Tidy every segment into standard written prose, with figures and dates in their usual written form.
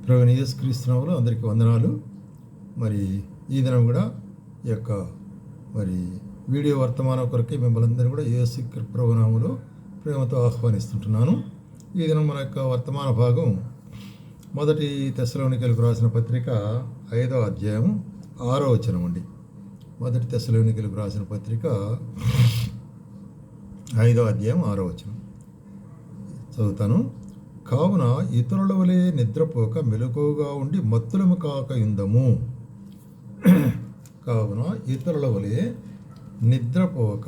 ప్రభువైన యేసుక్రీస్తు నామములో అందరికీ వందనాలు. మరి ఈ దినం కూడా ఈ యొక్క మరి వీడియో వర్తమానం కొరకే మిమ్మల్ని అందరూ కూడా యేసు ప్రభు నామములో ప్రేమతో ఆహ్వానిస్తుంటున్నాను. ఈ దినం మన యొక్క వర్తమాన భాగం 1 తెస్సలోనికలకు రాసిన పత్రిక 5వ అధ్యాయం 6వ వచనం అండి. 1 తెస్సలోనికలకు రాసిన పత్రిక 5వ అధ్యాయం 6వ వచనం చదువుతాను. కావున ఇతరుల వలె నిద్రపోక మెలకువగా ఉండి మత్తులము కాక యుందము. కావున ఇతరుల వలె నిద్రపోక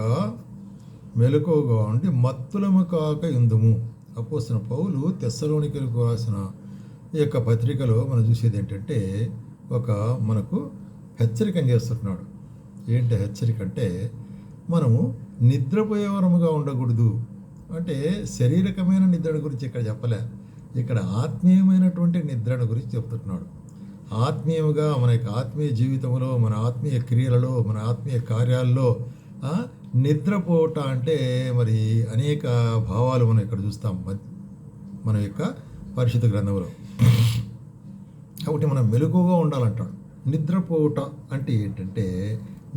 మెలకువగా ఉండి మత్తులము కాక యుందము. అపోస్తలుడైన పౌలు తెస్సలోనికలకు రాసిన ఈ యొక్క పత్రికలో మనం చూసేది ఏంటంటే మనకు హెచ్చరికను చేస్తున్నాడు. ఏంటి హెచ్చరిక అంటే మనము నిద్రపోయేవరముగా ఉండకూడదు. అంటే శారీరకమైన నిద్రను గురించి ఇక్కడ చెప్పలే, ఇక్కడ ఆత్మీయమైనటువంటి నిద్రను గురించి చెప్తున్నాడు. ఆత్మీయంగా మన యొక్క ఆత్మీయ జీవితంలో, మన ఆత్మీయ క్రియలలో, మన ఆత్మీయ కార్యాల్లో నిద్రపోవట అంటే మరి అనేక భావాలు మనం ఇక్కడ చూస్తాం మన యొక్క పరిశుద్ధ గ్రంథంలో. కాబట్టి మనం మెలకువగా ఉండాలంటాడు. నిద్రపోవట అంటే ఏంటంటే,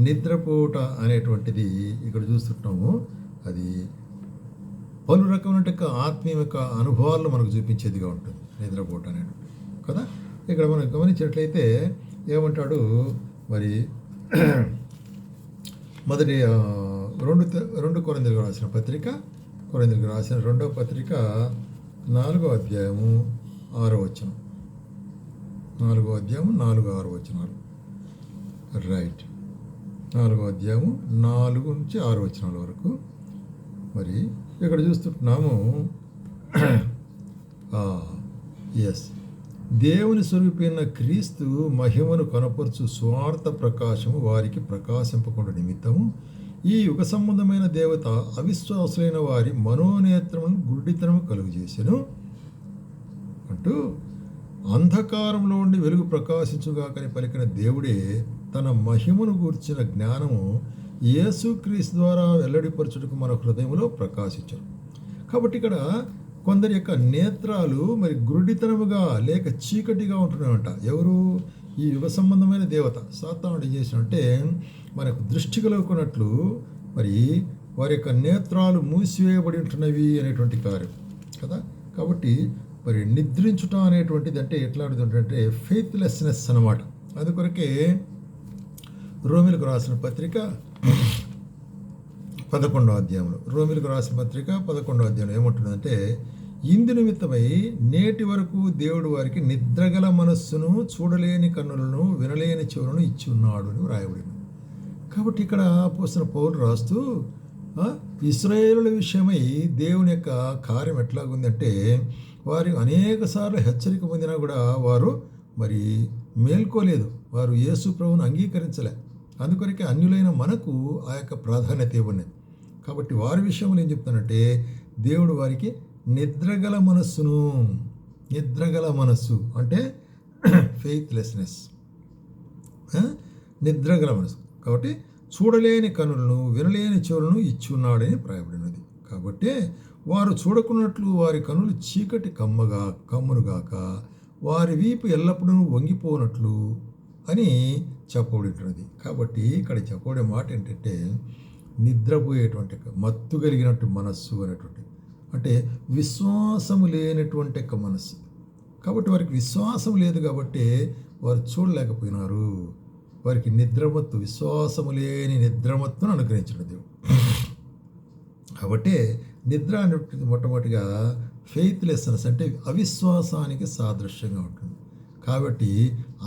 నిద్రపోవట అనేటువంటిది ఇక్కడ చూస్తుంటాము, అది పలు రకమైన ఆత్మీయ యొక్క అనుభవాలను మనకు చూపించేదిగా ఉంటుంది నిద్రపోవటం అనేది కదా. ఇక్కడ మనం గమనించినట్లయితే ఏమంటాడు మరి మొదటి 2 కొరింథీయులకు రాసిన పత్రిక, కొరింథీయులకు రాసిన 2వ పత్రిక 4వ అధ్యాయము 6వ వచనం, 4వ అధ్యాయము 4, 6 వచనాలు. రైట్, 4వ అధ్యాయము 4 నుంచి 6 వచనాల వరకు. మరి ఇక్కడ చూస్తుంటున్నాము, ఎస్, దేవుని స్వరూపైన క్రీస్తు మహిమను కనపరచు స్వార్థ ప్రకాశము వారికి ప్రకాశింపకుండా నిమిత్తము ఈ యుగ సంబంధమైన దేవత అవిశ్వాసులైన వారి మనోనేత్రమును గుడ్డితనము కలుగజేసెను అంటూ, అంధకారంలో ఉండి వెలుగు ప్రకాశించుగాకని పలికిన దేవుడే తన మహిమను గూర్చిన జ్ఞానము యేసుక్రీస్తు ద్వారా వెల్లడిపరచుటకు మన హృదయంలో ప్రకాశించరు. కాబట్టి ఇక్కడ కొందరి యొక్క నేత్రాలు మరి గురుడితనముగా లేక చీకటిగా ఉంటున్నాయంట. ఎవరు? ఈ యుగ సంబంధమైన దేవత సాతానుడు చేసినంటే మనకు దృష్టి కలుగుకున్నట్లు మరి వారి యొక్క నేత్రాలు మూసివేయబడి ఉంటున్నవి అనేటువంటి కార్యం కదా. కాబట్టి మరి నిద్రించుట అనేటువంటిది అంటే ఎట్లాంటిది అంటే ఫెయిత్లెస్నెస్ అన్నమాట. అందుకొరకే రోమిలకు రాసిన పత్రిక 11వ అధ్యాయంలో, రోమిలకు రాసిన పత్రిక 11వ అధ్యాయంలో ఏమంటుందంటే, ఇందు నిమిత్తమై నేటి వరకు దేవుడు వారికి నిద్రగల మనస్సును, చూడలేని కన్నులను, వినలేని చెవులను ఇచ్చి ఉన్నాడు అని వ్రాయబడింది. కాబట్టి ఇక్కడ అపోస్తలుడైన పౌలు రాస్తూ ఇశ్రాయేలుల విషయమై దేవుని యొక్క కార్యం ఎట్లాగుందంటే, వారు అనేక సార్లు హెచ్చరిక పొందినా కూడా వారు మరి మేల్కోలేదు, వారు యేసు ప్రభువును అంగీకరించలే. అందుకొరకే అన్యులైన మనకు ఆ యొక్క ప్రాధాన్యత ఇవ్వలేదు. కాబట్టి వారి విషయంలో ఏం చెప్తానంటే, దేవుడు వారికి నిద్రగల మనస్సు అంటే ఫెయిత్లెస్నెస్, నిద్రగల మనస్సు. కాబట్టి చూడలేని కనులను, వినలేని చెవులను ఇచ్చి ఉన్నాడని ప్రాయపడినది. కాబట్టి వారు చూడకున్నట్లు వారి కనులు చీకటి కమ్మునుగాక వారి వీపు ఎల్లప్పుడూ వంగిపోనట్లు అని చెప్పబడుతున్నది. కాబట్టి ఇక్కడ చెప్పబడే మాట ఏంటంటే, నిద్రపోయేటువంటి మత్తు కలిగినట్టు మనస్సు అనేటువంటి, అంటే విశ్వాసము లేనటువంటి యొక్క మనస్సు. కాబట్టి వారికి విశ్వాసం లేదు కాబట్టి వారు చూడలేకపోయినారు. వారికి నిద్రమత్తు, విశ్వాసము లేని నిద్రమత్తును అనుగ్రహించిన దేవుడు. కాబట్టి నిద్ర అనేటువంటి మొట్టమొదటిగా ఫెయిత్లెస్నెస్ అంటే అవిశ్వాసానికి సాదృశ్యంగా ఉంటుంది. కాబట్టి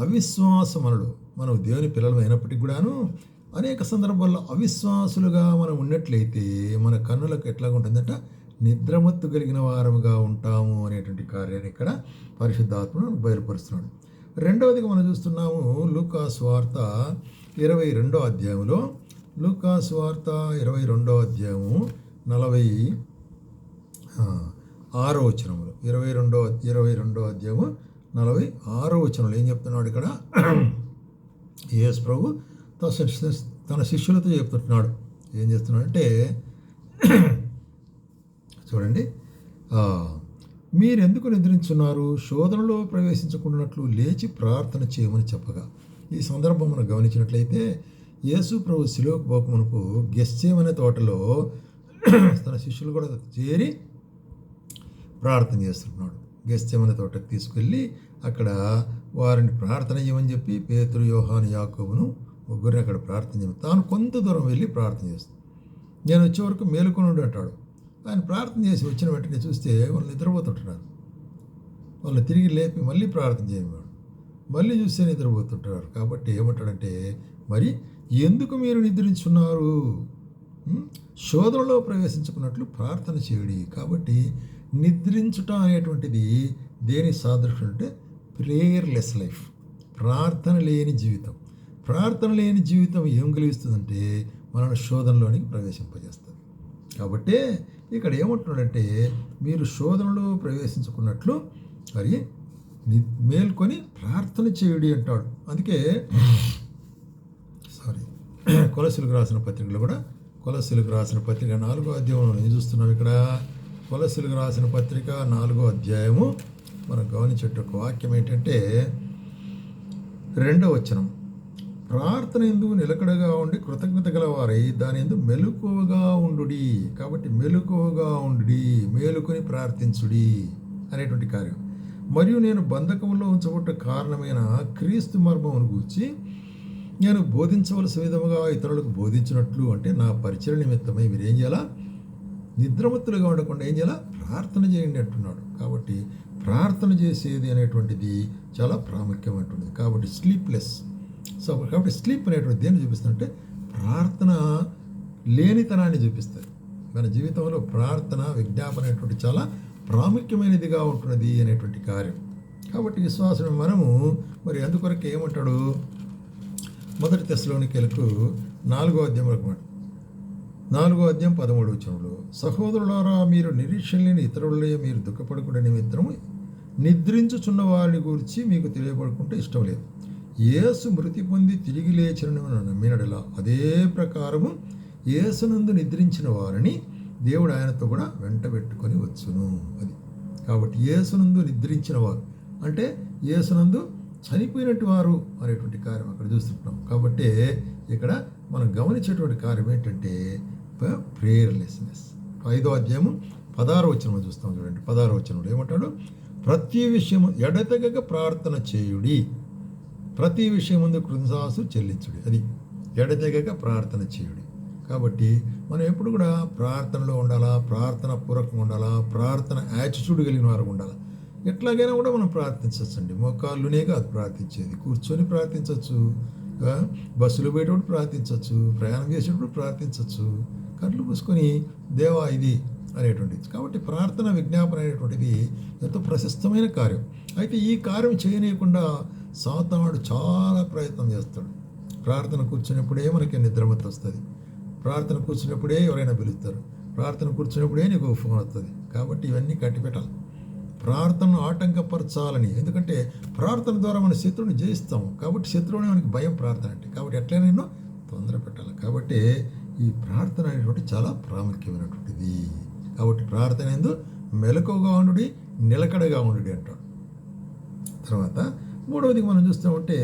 అవిశ్వాసములలో మనం దేవుని పిల్లలు అయినప్పటికీ కూడాను అనేక సందర్భాల్లో అవిశ్వాసులుగా మనం ఉన్నట్లయితే మన కన్నులకు ఎట్లాగా ఉంటుందంట, నిద్రమత్తు కలిగిన వారముగా ఉంటాము అనేటువంటి కార్యాన్ని ఇక్కడ పరిశుద్ధాత్మను బయలుపరుస్తున్నాడు. రెండవదిగా మనం చూస్తున్నాము లూకా సువార్త 22వ అధ్యాయంలో, లూకా సువార్త 22వ అధ్యాయము 46వ వచనంలో, 22వ అధ్యాయము 46వ వచనంలో ఏం చెప్తున్నాడు ఇక్కడ? యేసు ప్రభు తన శిష్యులతో చెప్తున్నాడు. ఏం చేస్తున్నాడు అంటే చూడండి, మీరెందుకు నిద్రించున్నారు? శోధనలో ప్రవేశించకుండానట్లు లేచి ప్రార్థన చేయమని చెప్పగా. ఈ సందర్భం మనం గమనించినట్లయితే యేసు ప్రభు శిలువకు పోకమునుపు గెత్సేమనే తోటలో తన శిష్యులు కూడా చేరి ప్రార్థన చేస్తున్నాడు. గెత్సేమనే తోటకు తీసుకెళ్ళి అక్కడ వారిని ప్రార్థన చేయమని చెప్పి పేతురు, యోహాను, యాకోబును ముగ్గురిని అక్కడ ప్రార్థన చేయమని తాను కొంత దూరం వెళ్ళి ప్రార్థన చేస్తాడు. నేను వచ్చే వరకు మేలుకొని ఉండి అంటాడు. ఆయన ప్రార్థన చేసి వచ్చిన వెంటనే చూస్తే వాళ్ళు నిద్రపోతుంటున్నారు. వాళ్ళని తిరిగి లేపి మళ్ళీ ప్రార్థన చేయమన్నాడు. మళ్ళీ చూస్తే నిద్రపోతుంటున్నారు. కాబట్టి ఏమంటాడంటే, మరి ఎందుకు మీరు నిద్రించున్నారు? శోధనలో ప్రవేశించుకున్నట్లు ప్రార్థన చేయుడి. కాబట్టి నిద్రించుట అనేటువంటిది దేని సాదృశ్యం అంటే ప్రేయర్లెస్ లైఫ్, ప్రార్థన లేని జీవితం. ప్రార్థన లేని జీవితం ఏం కలిగిస్తుందంటే మనల్ని శోధనలోనికి ప్రవేశింపజేస్తుంది. కాబట్టి ఇక్కడ ఏమంటున్నాడంటే, మీరు శోధనలో ప్రవేశించుకున్నట్లు మరి మేల్కొని ప్రార్థన చేయుడి అంటాడు. అందుకే కొలస్సీలకు రాసిన పత్రికలో కూడా, కొలస్సీలకు రాసిన పత్రిక 4వ అధ్యాయం ఏం చూస్తున్నాం ఇక్కడ? కొలస్సీలకు రాసిన పత్రిక 4వ అధ్యాయము మనం గమనించే ఒక వాక్యం ఏంటంటే 2వ వచనం, ప్రార్థన యందు నిలకడగా ఉండి కృతజ్ఞత గలవారై దాని యందు మెలకువగా ఉండుడి. కాబట్టి మెలకువగా ఉండుడి, మేలుకొని ప్రార్థించుడి అనేటువంటి కార్యం. మరియు నేను బంధకంలో ఉంచబట్ట కారణమైన క్రీస్తు మర్మమును గూర్చి నేను బోధించవలసిన విధముగా ఇతరులకు బోధించినట్లు, అంటే నా పరిచయ నిమిత్తమై మీరు ఏం చేయాలా? నిద్రమత్తులుగా ఉండకుండా ఏం చేయాలా? ప్రార్థన చేయండి అంటున్నాడు. కాబట్టి ప్రార్థన చేసేది అనేటువంటిది చాలా ప్రాముఖ్యమైనటువంటిది. కాబట్టి స్లీప్లెస్. కాబట్టి స్లీప్ అనేటువంటి దేన్ని చూపిస్తుందంటే ప్రార్థన లేనితనాన్ని చూపిస్తుంది. మన జీవితంలో ప్రార్థన, విజ్ఞాపన అనేటువంటి చాలా ప్రాముఖ్యమైనదిగా ఉంటున్నది అనేటువంటి కార్యం. కాబట్టి విశ్వాసం మనము మరి అందుకొరకు ఏమంటాడు? 1 తెస్సలోనికీయులకు 4వ అధ్యాయం 4వ అధ్యాయం 13వ వచనంలో, సహోదరులారా మీరు నిరీక్షణ లేని ఇతరులే మీరు దుఃఖపడకుండా నిమిత్తము నిద్రించుచున్న వారిని గురించి మీకు తెలియపడుకుంటే ఇష్టం లేదు. యేసు మృతి పొంది తిరిగి లేచినని నమ్మినడలా అదే ప్రకారము యేసునందు నిద్రించిన వారిని దేవుడు ఆయనతో కూడా వెంట పెట్టుకొని వచ్చును. అది కాబట్టి యేసునందు నిద్రించిన వారు అంటే యేసునందు చనిపోయినట్టు వారు అనేటువంటి కార్యం అక్కడ చూస్తుంటాం. కాబట్టి ఇక్కడ మనం గమనించేటువంటి కార్యం ఏంటంటే ప్రేయర్లెస్నెస్. 5వ అధ్యాయము 16వ వచనం చూస్తాం చూడండి. 16వ వచనంలో ఏమంటాడు? ప్రతి విషయము ఎడతెగక ప్రార్థన చేయుడి, ప్రతి విషయం ముందు కృతజ్ఞతాసు చెల్లించుడి. అది ఎడతెగక ప్రార్థన చేయుడి. కాబట్టి మనం ఎప్పుడు కూడా ప్రార్థనలో ఉండాలా, ప్రార్థన పూర్వకంగా ఉండాలా, ప్రార్థన యాటిట్యూడ్ కలిగిన వారు ఉండాలా. ఎట్లాగైనా కూడా మనం ప్రార్థించవచ్చు అండి. మోకాళ్ళునే కాదు ప్రార్థించేది, కూర్చొని ప్రార్థించవచ్చు, బస్సులో పోయేటప్పుడు ప్రార్థించవచ్చు, ప్రయాణం చేసేటప్పుడు ప్రార్థించవచ్చు, కళ్ళు మూసుకొని దేవా ఇది అనేటువంటిది. కాబట్టి ప్రార్థన, విజ్ఞాపన అనేటువంటిది ఎంతో ప్రశస్తమైన కార్యం. అయితే ఈ కార్యం చేయనీయకుండా సాతానుడు చాలా ప్రయత్నం చేస్తాడు. ప్రార్థన కూర్చున్నప్పుడే మనకి నిద్రమత్తు వస్తుంది, ప్రార్థన కూర్చున్నప్పుడే ఎవరైనా పిలుస్తారు, ప్రార్థన కూర్చున్నప్పుడే నీకు ఫోన్ వస్తుంది. కాబట్టి ఇవన్నీ కట్టిపెట్టాలి, ప్రార్థనను ఆటంకపరచాలని. ఎందుకంటే ప్రార్థన ద్వారా మన శత్రువుని జయిస్తాము. కాబట్టి శత్రువుని మనకి భయం ప్రార్థన అంటే. కాబట్టి ఎట్లయినా ఎన్నో తొందర పెట్టాలి. కాబట్టి ఈ ప్రార్థన అనేటువంటి చాలా ప్రాముఖ్యమైనటువంటిది. కాబట్టి ప్రార్థన ఎందు మెలకువగా ఉండుడి, నిలకడగా ఉండుడి అంటాడు. తర్వాత 3వది మనం చూస్తామంటే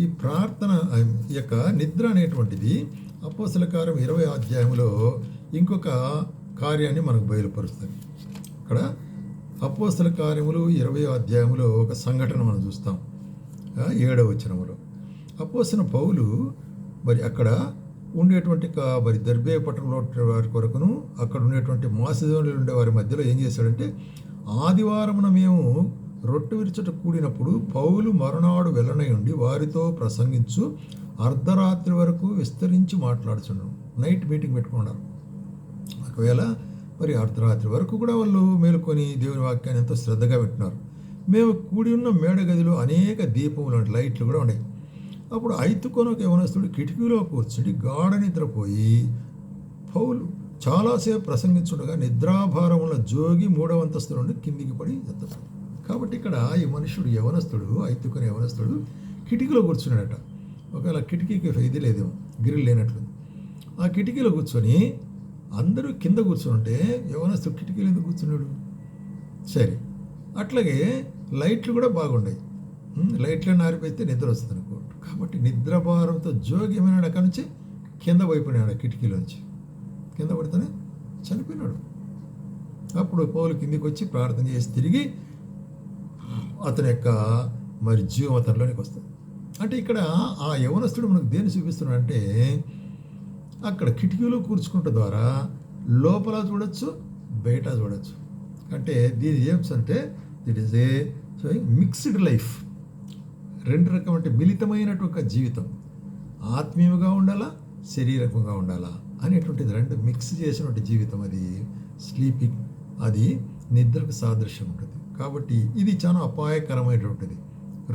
ఈ ప్రార్థన యొక్క నిద్ర అనేటువంటిది అపోస్తల కార్యం 20వ అధ్యాయంలో ఇంకొక కార్యాన్ని మనకు బయలుపరుస్తుంది. అక్కడ అపోస్తల కార్యములు 20వ అధ్యాయంలో ఒక సంఘటన మనం చూస్తాం. 7వ వచనంలో అపోస్తలుడైన పౌలు మరి అక్కడ ఉండేటువంటి మరి దెర్బే పట్టణంలో వారి కొరకును అక్కడ ఉండేటువంటి మాసిదోనియలో ఉండే వారి మధ్యలో ఏం చేశాడంటే, ఆదివారమున మేము రొట్టె విరుచుట కూడినప్పుడు పౌలు మరునాడు వెళ్ళనై ఉండి వారితో ప్రసంగించు అర్ధరాత్రి వరకు విస్తరించి మాట్లాడుచున్నాం. నైట్ మీటింగ్ పెట్టుకున్నారు. ఒకవేళ మరి అర్ధరాత్రి వరకు కూడా వాళ్ళు మేలుకొని దేవుని వాక్యాన్ని ఎంతో శ్రద్ధగా పెట్టినారు. మేము కూడి ఉన్న మేడ గదిలో అనేక దీపములు అంటే లైట్లు కూడా ఉన్నాయి. అప్పుడు ఐతుకొని ఒక యవనస్తుడు కిటికీలో కూర్చుని గాఢ నిద్రపోయి పౌలు చాలాసేపు ప్రసంగించుండగా నిద్రాభారముల జోగి 3వ అంతస్తు నుండి కిందికి పడి ఎత్తాడు. కాబట్టి ఇక్కడ ఈ మనుషుడు యవనస్తుడు, ఐతుకొని యవనస్తుడు కిటికీలో కూర్చున్నాడట. ఒకవేళ కిటికీకి ఇది లేదేమో, గ్రిల్ లేనట్లు. ఆ కిటికీలో కూర్చొని అందరూ కింద కూర్చుని ఉంటే యవనస్తుడు కిటికీలో ఎందుకు కూర్చున్నాడు? సరే, అట్లాగే లైట్లు కూడా బాగుండయి. లైట్లను ఆరిపోతే నిద్ర వస్తుంది అనుకో. కాబట్టి నిద్ర భారంతో జోగ్యమైన అక్కడి నుంచి కింద పడిపోయినాడు కిటికీలోంచి. కింద పడితేనే చనిపోయినాడు. అప్పుడు పౌలు కిందికి వచ్చి ప్రార్థన చేసి తిరిగి అతని యొక్క మరి జీవం అతనిలోనికి వస్తుంది. అంటే ఇక్కడ ఆ యవనస్తుడు మనకు దేన్ని చూపిస్తున్నాడంటే అక్కడ కిటికీలో కూర్చుకుంట ద్వారా లోపల చూడొచ్చు, బయట చూడొచ్చు. అంటే దీని ఏమిటంటే దిట్ ఈస్ ఏ మిక్స్డ్ లైఫ్. రెండు రకమైన మిళితమైనటువంటి జీవితం. ఆత్మీయంగా ఉండాలా, శరీరకంగా ఉండాలా అనేటువంటిది రెండు మిక్స్ చేసినటువంటి జీవితం. అది స్లీపింగ్, అది నిద్రకు సాదృశ్యం ఉంటుంది. కాబట్టి ఇది చాలా అపాయకరమైనటువంటిది.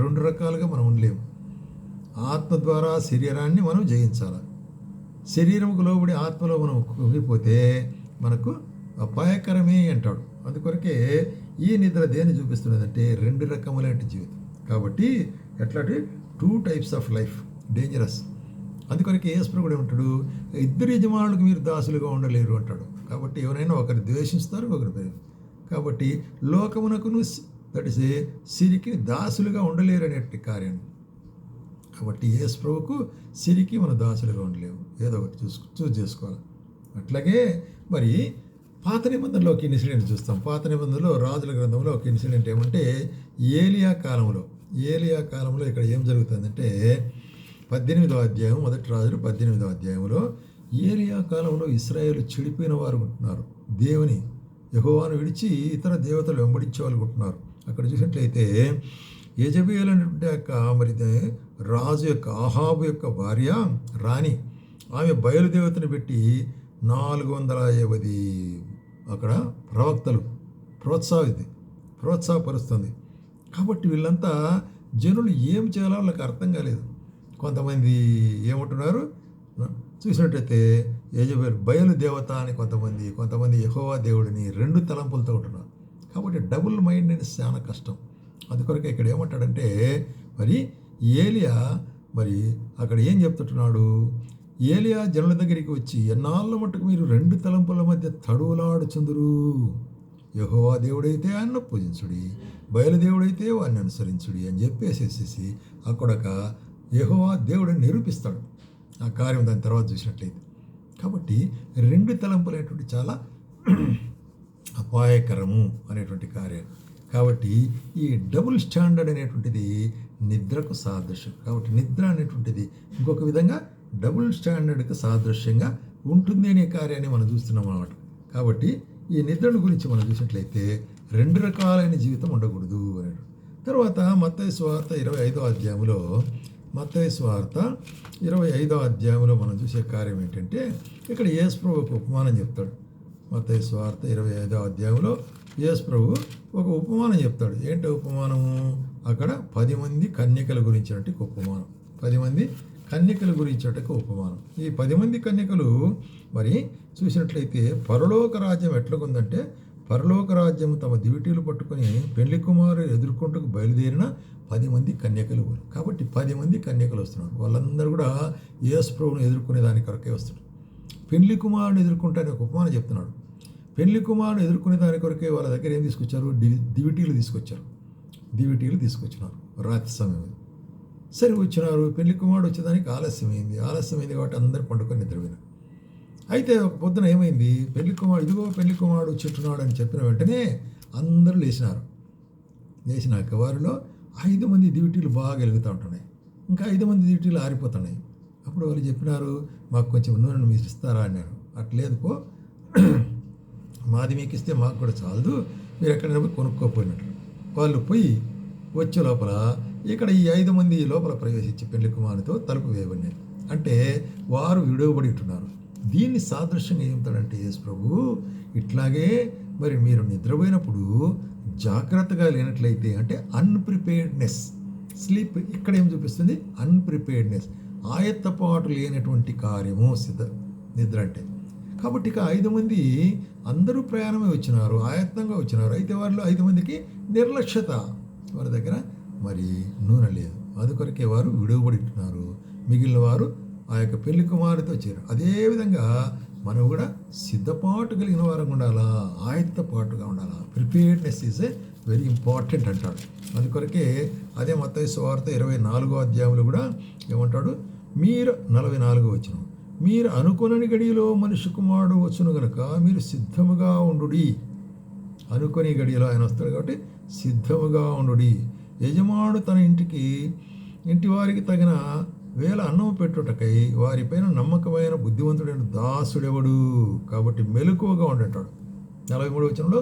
రెండు రకాలుగా మనం ఉండలేము. ఆత్మ ద్వారా శరీరాన్ని మనం జయించాలి. శరీరంకు లోబడి ఆత్మలో మనం కుంగిపోతే మనకు అపాయకరమే అంటాడు. అందుకొరకే ఈ నిద్ర దేన్ని చూపిస్తున్నదంటే రెండు రకములైన జీవితం. కాబట్టి ఎట్లాంటి 2 types ఆఫ్ లైఫ్ డేంజరస్. అందుకొరకే యేసు కూడా ఏమంటాడు, ఇద్దరు యజమానులకు మీరు దాసులుగా ఉండలేరు అంటాడు. కాబట్టి ఎవరైనా ఒకరు ద్వేషిస్తారు, ఒకరు ప్రేమ. కాబట్టి లోకమునకును దట్ ఇస్ సిరికి దాసులుగా ఉండలేరు అనేటి కార్యాన్ని. కాబట్టి యేసు ప్రభువుకు సిరికి మన దాసులుగా ఉండలేవు. ఏదో ఒకటి చూస్ చేసుకోవాలి. అట్లాగే మరి పాత నిబంధనలో ఒక ఇన్సిడెంట్ చూస్తాం. పాత నిబంధనలో రాజుల గ్రంథంలో ఒక ఇన్సిడెంట్ ఏమంటే ఏలియా కాలంలో ఇక్కడ ఏం జరుగుతుందంటే 18వ అధ్యాయం, మొదటి రాజులు 18వ అధ్యాయంలో ఏలియా కాలంలో ఇశ్రాయేలు చెడిపోయిన వారు ఉంటున్నారు. దేవుని యెహోవాను విడిచి ఇతర దేవతలు వెంబడించే వాళ్ళు ఉంటున్నారు. అక్కడ చూసినట్లయితే యెజబెల్ అనేటువంటి యొక్క మరి రాజు యొక్క ఆహాబు యొక్క భార్య రాణి, ఆమె బయలుదేవతను పెట్టి 450 అక్కడ ప్రవక్తలు ప్రోత్సాహపరుస్తుంది. కాబట్టి వీళ్ళంతా జనులు ఏం చేయాలో వాళ్ళకి అర్థం కాలేదు. కొంతమంది ఏమంటున్నారు చూసినట్టయితే యెజబెల్ బయలుదేవత అని కొంతమంది యెహోవా దేవుడిని 2 తలంపులతో ఉంటున్నారు. కాబట్టి డబుల్ మైండ్నెస్ చాలా కష్టం. అందుకొరకే ఇక్కడ ఏమంటాడంటే మరి ఏలియా మరి అక్కడ ఏం చెప్తుంటున్నాడు, ఏలియా జనుల దగ్గరికి వచ్చి ఎన్నాళ్ళ మట్టుకు మీరు 2 తలంపుల మధ్య తడువులాడుచుందురు. యెహోవా దేవుడైతే ఆయన్ను పూజించుడి, బయలుదేవుడైతే వారిని అనుసరించుడి అని చెప్పేసేసి అక్కడొక యెహోవా దేవుడిని నిరూపిస్తాడు ఆ కార్యం. దాని తర్వాత చూసినట్లయితే కాబట్టి 2 తలంపులైనటువంటి చాలా అపాయకరము అనేటువంటి కార్యం. కాబట్టి ఈ డబుల్ స్టాండర్డ్ అనేటువంటిది నిద్రకు సాదృశ్యం. కాబట్టి నిద్ర అనేటువంటిది ఇంకొక విధంగా డబుల్ స్టాండర్డ్కి సాదృశ్యంగా ఉంటుంది అనే కార్యాన్ని మనం చూస్తున్నాం అన్నమాట. కాబట్టి ఈ నిద్రను గురించి మనం చూసినట్లయితే 2 రకాలైన జీవితం ఉండకూడదు అనేది. తర్వాత మత్తయి సువార్త 25వ అధ్యాయంలో మనం చూసే కార్యం ఏంటంటే ఇక్కడ యేసు ప్రభు ఒక ఉపమానం చెప్తాడు. మత్తయి సువార్త 25వ అధ్యాయంలో యేసు ప్రభు ఒక ఉపమానం చెప్తాడు. ఏంటి ఉపమానము? అక్కడ 10 మంది కన్యకల గురించినట్టు ఉపమానం. 10 మంది కన్యకల గురించినట్టు ఉపమానం. ఈ 10 మంది కన్యకలు మరి చూసినట్లయితే పరలోక రాజ్యం ఎట్లాగుందంటే, పరలోక రాజ్యం తమ దివిటీలు పట్టుకొని పెళ్లి కుమారుడు ఎదుర్కొంటూ బయలుదేరిన 10 మంది కన్యకలు. కాబట్టి 10 మంది కన్యకలు వస్తున్నారు. వాళ్ళందరూ కూడా యేసు ప్రభువును ఎదుర్కొనే దాని కొరకే వస్తున్నారు. పెళ్లి కుమారుని ఎదుర్కొంటానే ఒక ఉపమానం చెప్తున్నాడు. పెళ్లి కుమారుని ఎదుర్కొనే దాని కొరకే వాళ్ళ దగ్గర ఏం తీసుకొచ్చారు? దివిటీలు తీసుకొచ్చినారు రాత్రి సమయం. సరే వచ్చినారు, పెళ్లి కుమారుడు వచ్చేదానికి ఆలస్యమైంది కాబట్టి అందరూ పండుకొని నిద్రపోయినారు. అయితే ఒక పొద్దున ఏమైంది, పెళ్లి కుమారుడు చెట్టున్నాడు అని చెప్పిన వెంటనే అందరూ లేచినాక వారిలో 5 మంది దివిటీలు బాగా వెలుగుతూ ఉంటున్నాయి, ఇంకా 5 మంది దివిటీలు ఆరిపోతున్నాయి. అప్పుడు వాళ్ళు చెప్పినారు, మాకు కొంచెం నూనెను మీరు ఇస్తారా అన్నారు. అట్లేదు పో, మాది మీకు ఇస్తే మాకు కూడా చాలదు, మీరు ఎక్కడైనా పోయి కొనుక్కోపోయినట్లు. వాళ్ళు పోయి వచ్చే లోపల ఇక్కడ ఈ 5 మంది లోపల ప్రవేశించి పెళ్లి కుమారునితో తలుపు వేయబడినారు. అంటే వారు విడువబడి ఉంటున్నారు. దీన్ని సాదృశ్యంగా ఏమిటాడంటే యేసు ప్రభు ఇట్లాగే మరి మీరు నిద్రపోయినప్పుడు జాగ్రత్తగా లేనట్లయితే, అంటే అన్ప్రిపేర్డ్నెస్, స్లీప్ ఇక్కడ ఏం చూపిస్తుంది? అన్ప్రిపేర్డ్నెస్, ఆయత్తపాటు లేనటువంటి కార్యము నిద్ర అంటే. కాబట్టి ఇక 5 మంది అందరూ ప్రయాణమే వచ్చినారు, ఆయత్తంగా వచ్చినారు. అయితే వారిలో 5 మందికి నిర్లక్ష్యత, వారి దగ్గర మరి నూనె లేదు. అందుకొరకే వారు విడువబడి ఉంటున్నారు. మిగిలిన వారు ఆ యొక్క పెళ్లి కుమారుడితో చేరు. అదేవిధంగా మనం కూడా సిద్ధపాటు కలిగిన వారంగా ఉండాలా, ఆయత్తపాటుగా ఉండాలా. Preparedness is a very important అంటాడు. అందుకొరకే అదే మత్తయి సువార్త 24వ అధ్యాయంలో కూడా ఏమంటాడు, మీరు 44వ వచనం, మీరు అనుకొనని గడియలో మనిషి కుమారుడు వచ్చును గనుక మీరు సిద్ధముగా ఉండుడి. అనుకొని గడియలో ఆయన వస్తాడు కాబట్టి సిద్ధముగా ఉండుడి. యజమానుడు తన ఇంటి వారికి తగిన వేల అన్నం పెట్టుటకై వారిపైన నమ్మకమైన బుద్ధివంతుడైన దాసుడెవడు. కాబట్టి మెలకువగా ఉండంటాడు. 43వ వచనంలో,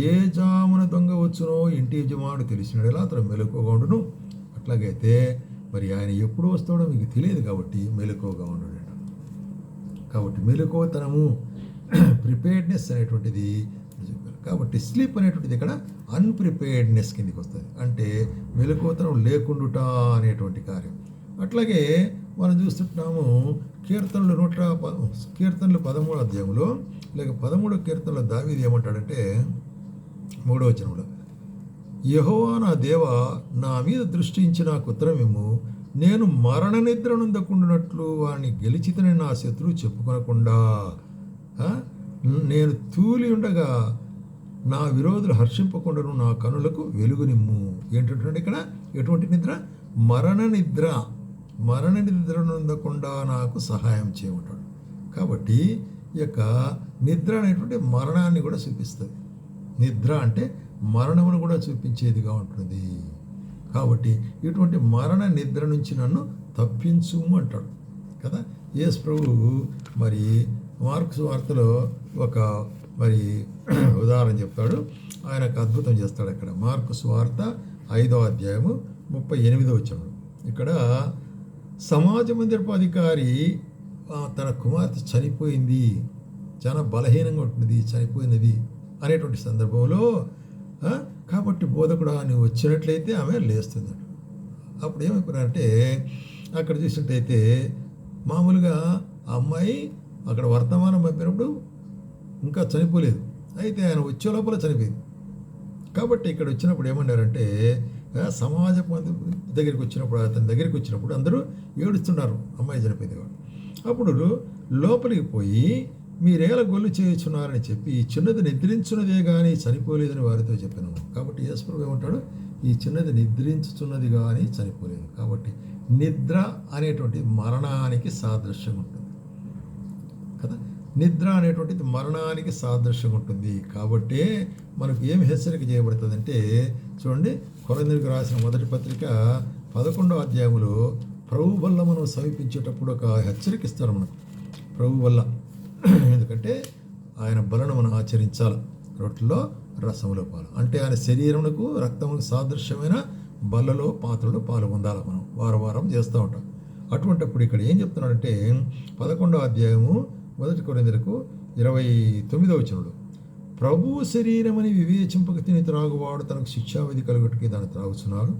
ఏ జామున దొంగ వచ్చునో ఇంటి యజమానుడు తెలిసినడేలా అతను మెలకువగా ఉండును. అట్లాగైతే మరి ఆయన ఎప్పుడు వస్తాడో మీకు తెలియదు కాబట్టి మెలకువగా ఉండడు. కాబట్టి మెలకువతనము ప్రిపేర్డ్నెస్ అనేటువంటిది చెప్పారు. కాబట్టి స్లీప్ అనేటువంటిది ఇక్కడ అన్ప్రిపేర్డ్నెస్ కిందకి వస్తుంది. అంటే మెలకువతనం లేకుండుట అనేటువంటి కార్యం. అట్లాగే మనం చూస్తుంటున్నాము కీర్తనలు 13వ అధ్యాయంలో లేక 13వ కీర్తనలో దావీదు ఏమంటాడంటే 3వ వచనంలో, యెహోవా నా దేవా నా మీద దృష్టి ఉంచి నాకు ఉత్తరమిమ్ము, నేను మరణ నిద్ర నొందకుండునట్లు వాడిని గెలిచితని నా శత్రువు చెప్పుకొనకుండా, నేను తూలి ఉండగా నా విరోధులు హర్షింపకుండాను నా కనులకు వెలుగునిమ్ము. ఏంటంటే ఇక్కడ ఎటువంటి నిద్ర? మరణ నిద్ర నొందకుండా నాకు సహాయం చేయమంటాడు. కాబట్టి ఈ యొక్క నిద్ర అనేటువంటి మరణాన్ని కూడా చూపిస్తుంది. నిద్ర అంటే మరణమును కూడా చూపించేదిగా ఉంటుంది. కాబట్టి ఇటువంటి మరణ నిద్ర నుంచి నన్ను తప్పించు అంటాడు కదా. యేసు ప్రభువు మరి మార్కు సువార్తలో ఒక మరి ఉదాహరణ చెప్తాడు. ఆయన ఒక అద్భుతం చేస్తాడు. అక్కడ మార్కు సువార్త 5వ అధ్యాయము 38వ వచనం. ఇక్కడ సమాజ మందిరపు అధికారి తన కుమార్తె చనిపోయింది, చాలా బలహీనంగా ఉంటుంది, చనిపోయినది అనేటువంటి సందర్భంలో కాబట్టి బోధకుడు నువ్వు వచ్చినట్లయితే ఆమె లేస్తుంది. అప్పుడు ఏమైపోయారంటే అక్కడ చూసినట్టయితే మామూలుగా ఆ అమ్మాయి అక్కడ వర్తమానం పంపినప్పుడు ఇంకా చనిపోలేదు, అయితే ఆయన వచ్చే లోపల చనిపోయింది. కాబట్టి ఇక్కడ వచ్చినప్పుడు ఏమన్నారంటే సమాజ దగ్గరికి వచ్చినప్పుడు, అతని దగ్గరికి వచ్చినప్పుడు అందరూ ఏడుస్తున్నారు అమ్మాయి చనిపోయింది కాబట్టి. అప్పుడు లోపలికి పోయి మీరేలా గొల్లు చేయుచున్నారని చెప్పి ఈ చిన్నది నిద్రించున్నదే కానీ చనిపోలేదని వారితో చెప్పాను. కాబట్టి యేసు ప్రభువు ఏమంటాడు, ఈ చిన్నది నిద్రించుచున్నది కానీ చనిపోలేదు. కాబట్టి నిద్ర అనేటువంటి మరణానికి సాదృశ్యం ఉంటుంది కదా. నిద్ర అనేటువంటిది మరణానికి సాదృశ్యం ఉంటుంది. కాబట్టి మనకు ఏమి హెచ్చరిక చేయబడుతుందంటే చూడండి, కొరింథీయులకు రాసిన మొదటి పత్రిక 11వ అధ్యాయంలో ప్రభు వల్ల మనం సమీపించేటప్పుడు ఒక హెచ్చరిక ఇస్తారు మనకు. ప్రభు వల్ల, ఎందుకంటే ఆయన బలను మనం ఆచరించాలి. రొట్టెలో రసములో పాలు అంటే ఆయన శరీరమునకు రక్తములకు సాదృశ్యమైన బల్లలో పాత్రలో పాలు పొందాలి. మనం వారం చేస్తూ ఉంటాం. అటువంటిప్పుడు ఇక్కడ ఏం చెప్తున్నాడంటే 11వ అధ్యాయము 1 కొరింథీయులకు 29వ వచనంలో, ప్రభువు శరీరమని వివేచింపక తిని త్రాగువాడు తనకు శిక్షావిధి కలుగుటకి దాన్ని త్రాగుచున్నాడు.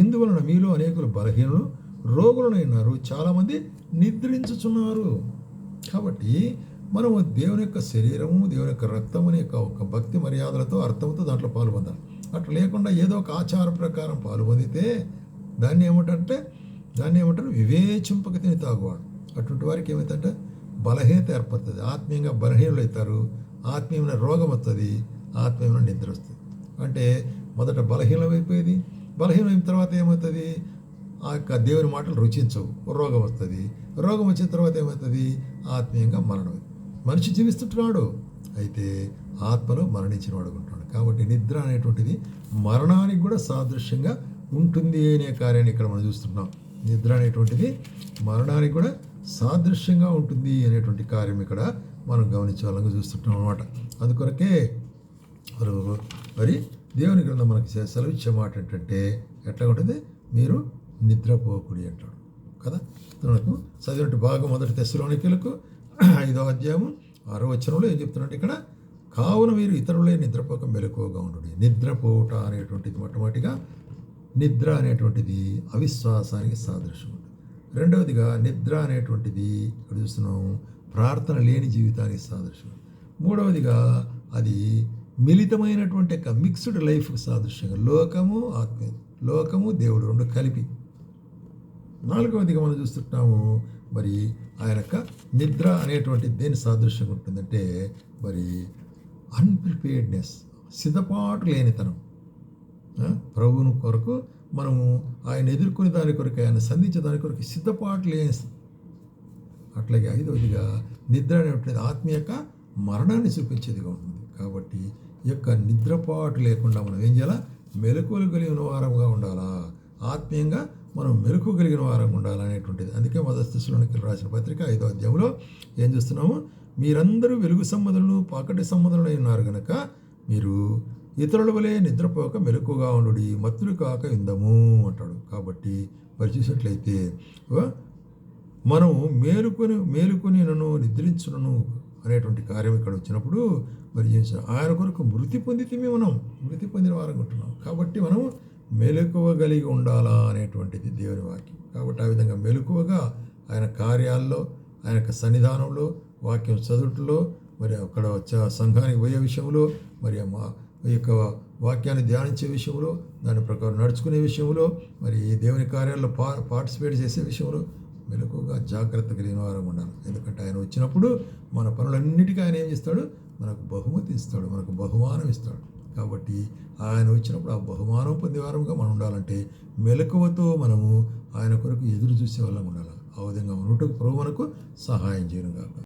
ఇందువలన మీలో అనేకులు బలహీనులు రోగులనైనారు, చాలామంది నిద్రించుచున్నారు. కాబట్టి మనము దేవుని యొక్క శరీరము, దేవుని యొక్క రక్తం అనే ఒక భక్తి మర్యాదలతో అర్థంతో దాంట్లో పాలు పొందాలి. అట్లా లేకుండా ఏదో ఒక ఆచార ప్రకారం పాలు పొందితే దాన్ని ఏమంటారు వివేచింపక తిని తాగువాడు. అటువంటి వారికి ఏమవుతుందంటే బలహీనత ఏర్పడుతుంది, ఆత్మీయంగా బలహీనులు అవుతారు, ఆత్మీయమైన రోగం వస్తుంది, ఆత్మీయమైన నిద్ర వస్తుంది. అంటే మొదట బలహీనమైపోయేది, బలహీనమైన తర్వాత ఏమవుతుంది, ఆ యొక్క దేవుని మాటలు రుచించవు, రోగం వస్తుంది, రోగం వచ్చిన తర్వాత ఏమవుతుంది, ఆత్మీయంగా మరణం. మనిషి జీవిస్తుంటున్నాడు, అయితే ఆత్మలో మరణించిన వాడు ఉంటాడు. కాబట్టి నిద్ర అనేటువంటిది మరణానికి కూడా సాదృశ్యంగా ఉంటుంది అనే కార్యాన్ని ఇక్కడ మనం చూస్తున్నాం. నిద్ర అనేటువంటిది మరణానికి కూడా సాదృశ్యంగా ఉంటుంది అనేటువంటి కార్యం ఇక్కడ మనం గమనించాలని చూస్తుంటాం అనమాట. అందుకొరకే మరి దేవుని గ్రంథం మనకి సెలవిచ్చే మాట ఏంటంటే ఎట్లా ఉంటుంది, మీరు నిద్రపోకుడి అంటాడు కదా. మనకు చదివినట్టు బాగా 1 తెస్సలోనికీయులకు 5వ అధ్యాయము 6వ వచనంలో ఏం చెప్తున్నట్టు ఇక్కడ, కావున మీరు ఇతరులే నిద్రపోక మెలకువగా ఉండు. నిద్రపోవట అనేటువంటిది మొట్టమొదటిగా నిద్ర అనేటువంటిది అవిశ్వాసానికి సాదృశ్యం ఉంటుంది. రెండవదిగా నిద్ర అనేటువంటిది ఇక్కడ చూస్తున్నాం ప్రార్థన లేని జీవితానికి సాదృశ్యం. మూడవదిగా అది మిళితమైనటువంటి ఒక మిక్స్డ్ లైఫ్కి సాదృశ్యంగా లోకము ఆత్మీయ, లోకము దేవుడు రెండు కలిపి. నాలుగవదిగా మనం చూస్తుంటాము మరి ఆయన యొక్క నిద్ర అనేటువంటి దేని సాదృశ్యంగా ఉంటుందంటే మరి అన్ప్రిపేర్డ్నెస్, సిద్ధపాటు లేనితనం. ప్రభువుని కొరకు మనము ఆయన ఎదుర్కొనే దాని కొరకు, ఆయన సంధించే దాని కొరకు సిద్ధపాట్లు అట్లాగే ఐదవదిగా నిద్ర అనేటువంటిది ఆత్మ యొక్క మరణాన్ని చూపించేదిగా ఉంటుంది. కాబట్టి ఈ యొక్క నిద్రపాటు లేకుండా మనం ఏం చేయాలా? మెలకువలు కలిగిన వారంగా ఉండాలా, ఆత్మీయంగా మనం మెలకు కలిగిన వారంగా ఉండాలనేటువంటిది. అందుకే మొదటి దశలోనికి రాసిన పత్రిక 5వ అధ్యాయంలో ఏం చూస్తున్నాము? మీరందరూ వెలుగు సంబంధులను పాకటి సంబంధులు ఉన్నారు కనుక మీరు ఇతరుల వలె నిద్రపోక మెలకుగా ఉండు, మత్తులు కాక విందము అంటాడు. కాబట్టి మరి చూసినట్లయితే మనం మేలుకొని నన్ను నిద్రించును అనేటువంటి కార్యం ఇక్కడ వచ్చినప్పుడు మరి ఆయన కొరకు మృతి పొందిన వారంగా ఉంటున్నాం. కాబట్టి మనం మెలకువగలిగి ఉండాలా అనేటువంటిది దేవుని వాక్యం. కాబట్టి ఆ విధంగా మెలకువగా ఆయన కార్యాల్లో, ఆయన యొక్క సన్నిధానంలో, వాక్యం చదువుట్లో, మరి అక్కడ సంఘానికి పోయే విషయంలో, మరి ఈ యొక్క వాక్యాన్ని ధ్యానించే విషయంలో, దాని ప్రకారం నడుచుకునే విషయంలో, మరి దేవుని కార్యాల్లో పార్టిసిపేట్ చేసే విషయంలో మెలకువగా జాగ్రత్త కలిగిన వారం ఉండాలి. ఎందుకంటే ఆయన వచ్చినప్పుడు మన పనులన్నిటికీ ఆయన ఏం చేస్తాడు? మనకు బహుమతి ఇస్తాడు, మనకు బహుమానం ఇస్తాడు. కాబట్టి ఆయన వచ్చినప్పుడు ఆ బహుమానం పొందే వారంగా మనం ఉండాలంటే మెలకువతో మనము ఆయన కొరకు ఎదురు చూసే వాళ్ళం ఉండాలి. ఆ విధంగా ఉన్నట్టుకు ప్రభు మనకు సహాయం చేయను గాక.